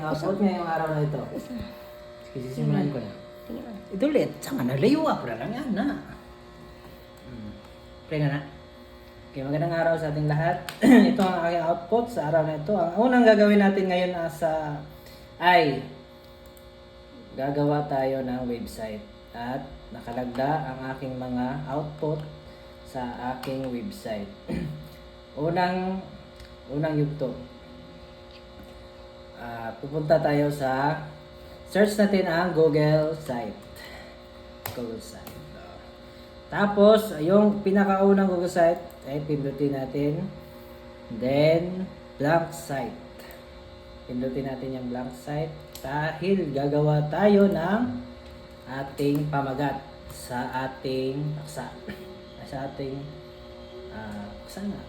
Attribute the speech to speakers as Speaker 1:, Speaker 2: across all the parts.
Speaker 1: ating output ngayong araw na ito. Sige, sisimulan ko na. Ito ulit. Saan nga nalayo ako na lang yan na. Play na na. Okay, magandang araw sa ating lahat. Ito ang aking output sa araw na ito. Ang unang gagawin natin ngayon ay gagawa tayo ng website. At nakalagda ang aking mga output sa aking website. unang yugto. Pupunta tayo sa search natin ang Google site. Tapos, yung pinakaunang Google site ay pindutin natin. Then, blank site. Pindutin natin yung blank site dahil gagawa tayo ng ating pamagat sa ating paksa. Sa ating paksa nga.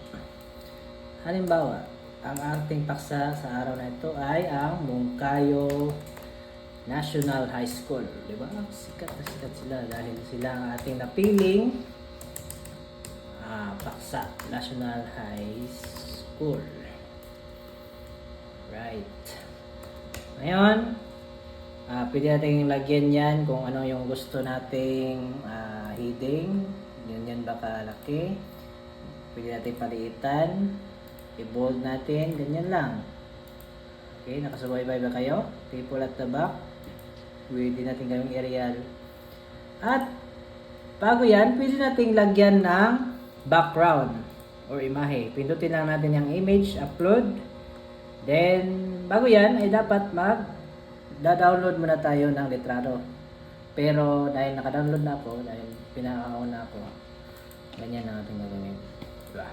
Speaker 1: Halimbawa, ang ating paksa sa araw na ito ay ang Mungkayo National High School. Diba? Sikat na sikat sila dahil sila ang ating napiling paksa. National High School. Right. Ngayon, pwede natin lagyan yan kung ano yung gusto nating heading. Ganyan ba kalaki. Pwede natin paliitan. I-bold natin. Ganyan lang. Okay, nakasubaybay ba kayo? People at the back. Pwede natin gawing aerial. At bago yan, pwede natin lagyan ng background or imahe. Pindutin lang natin yung image, upload. Then, bago yan, ay dapat download muna tayo ng litrado. Pero dahil naka-download na ako, dahil pinakauna ako, ganyan na natin gagawin. Diba?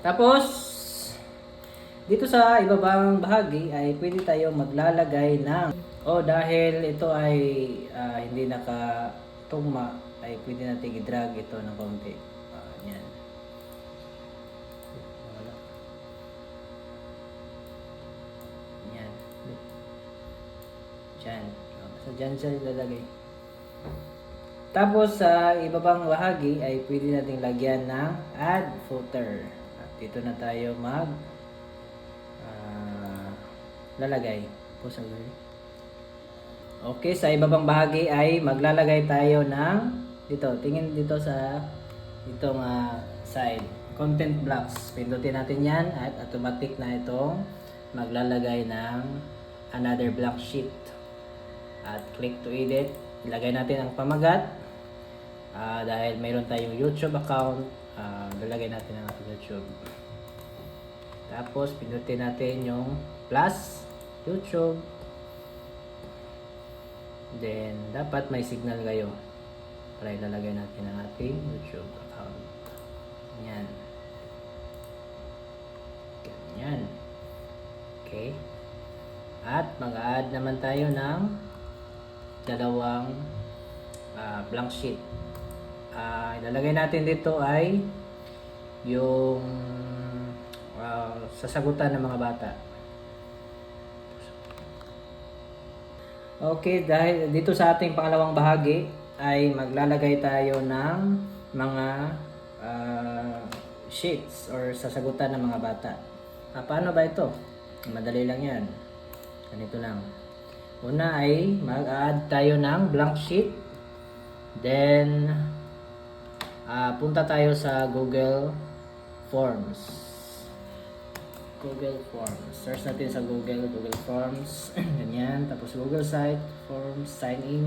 Speaker 1: Tapos, dito sa ibabang bahagi ay pwede tayo maglalagay ng dahil ito ay hindi nakatugma ay pwede natin i-drag ito ng konti. Yan. Yan. Diyan. So, dyan siya ilalagay. Tapos sa ibabang bahagi ay pwede nating lagyan ng add footer. At dito na tayo lalagay. Okay, sa ibabang bahagi ay maglalagay tayo ng tingin dito sa itong side, content blocks. Pindutin natin yan at automatic na itong maglalagay ng another blank sheet. At click to edit. Ilagay natin ang pamagat. Dahil mayroon tayong YouTube account, lalagay natin ang ating YouTube. Tapos pindutin natin yung plus YouTube. Then dapat may signal kayo para ilalagay natin ang ating YouTube account. Yan. Ganyan. Okay. At mag-add naman tayo ng dalawang blank sheet. Ilalagay natin dito ay yung sasagutan ng mga bata. Okay, dahil dito sa ating pangalawang bahagi ay maglalagay tayo ng mga sheets or sasagutan ng mga bata. Paano ba ito? Madali lang yan. Ganito lang. Una ay mag-add tayo ng blank sheet. Then, punta tayo sa Google Forms. Google Forms. Search natin sa Google Forms. Ganyan. Tapos Google Site, Forms, Sign In.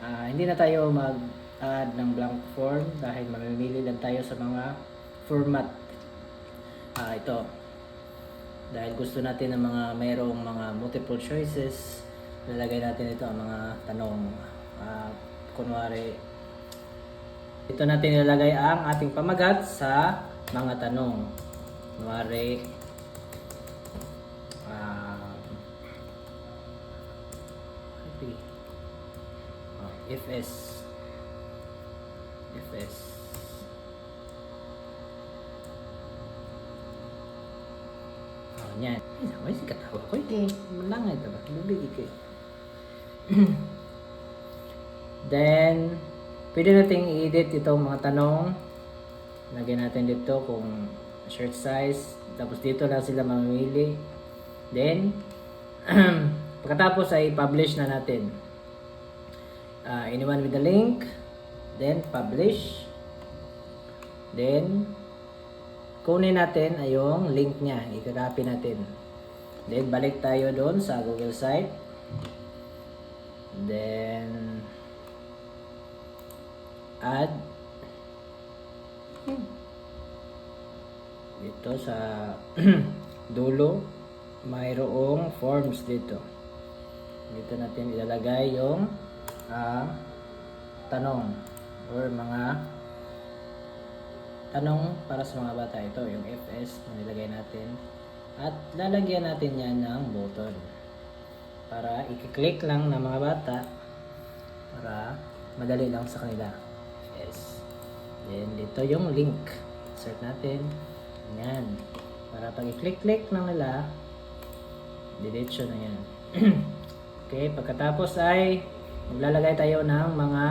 Speaker 1: Hindi na tayo mag-add ng blank form dahil mamimili lang tayo sa mga format. Ito. Dahil gusto natin ng mga mayroong mga multiple choices, lalagay natin ito ang mga tanong. Kunwari, ito natin ilalagay ang ating pamagat sa mga tanong. Kunwari, FS. Yan. Ay, si katawa ko. Malangay ito ba? Lubig ko. Then, pwede natin i-edit itong mga tanong. Lagyan natin dito kung shirt size. Tapos dito lang sila mamimili. Then, pagkatapos ay publish na natin. Anyone with the link, then publish. Then, kunin natin ay yung link niya, i-copy natin. Then, balik tayo doon sa Google site. Then, add. Dito sa dulo, mayroong forms dito. Dito natin ilalagay yung tanong or mga tanong para sa mga bata. Ito yung FS na nilagay natin at lalagyan natin yan ng button para i-click lang ng mga bata para madali lang sa kanila. Yes. Then dito yung link, insert natin yan para pag i-click lang nila diretso na yan. Okay, pagkatapos ay maglalagay tayo ng mga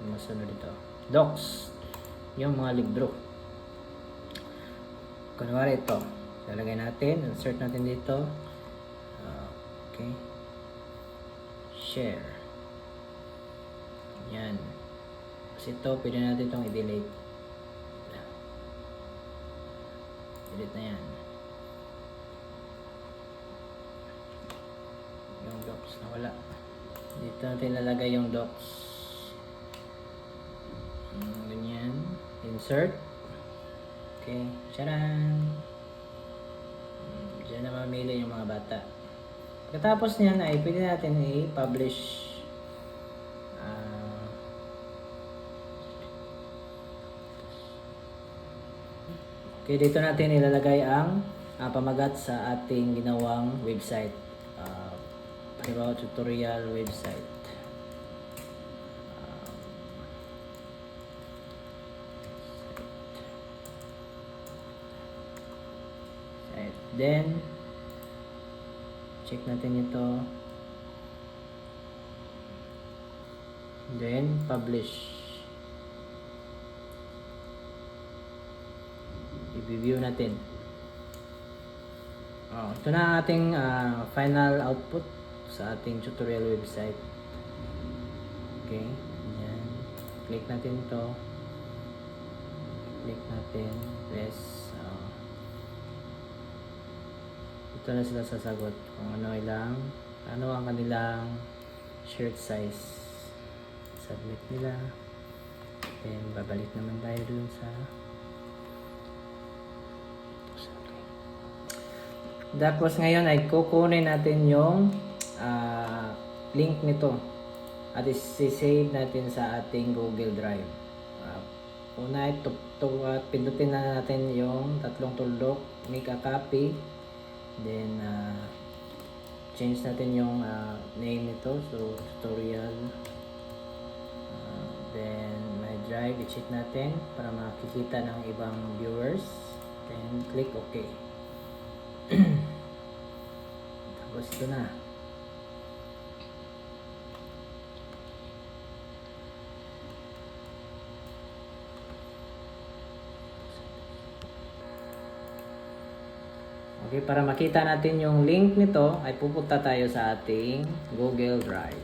Speaker 1: masunod dito, docs, yung mga libro. Kunwari ito, lalagay natin, insert natin dito. Okay, share yan, kasi ito pwede natin itong i-delete. Delete na yan yung docs na wala. Dito natin lalagay yung docs. Ganyan. Insert. Okay. Charan! Diyan na mamili yung mga bata. Pagkatapos niyan ay pwede natin i-publish. Okay, dito natin ilalagay ang pamagat sa ating ginawang website. Halimbawa, tutorial website. Then, check natin ito. Then, publish. I-view natin. Ito na ang ating final output sa ating tutorial website. Okay, yan. Click natin ito. Click natin. Press. Ito na sila sasagot kung ano ang kanilang shirt size. Submit nila. Then, babalik naman tayo dun sa tapos ngayon ay kukunin natin yung link nito at isi-save natin sa ating Google Drive. Una ay pindutin na natin yung tatlong tuldok, make a copy, then change natin yung name nito, so tutorial, then my drive, i-check natin para makikita ng ibang viewers, then click OK. Tapos ito na. Okay, para makita natin yung link nito ay pupunta tayo sa ating Google Drive.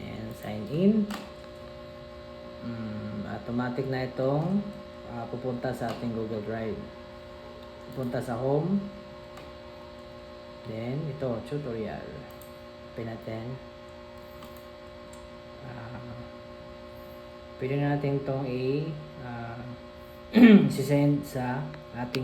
Speaker 1: And sign in. Automatic na itong pupunta sa ating Google Drive. Pupunta sa home. Then, ito, tutorial. Open natin. Pwede na natin itong i-send sa ating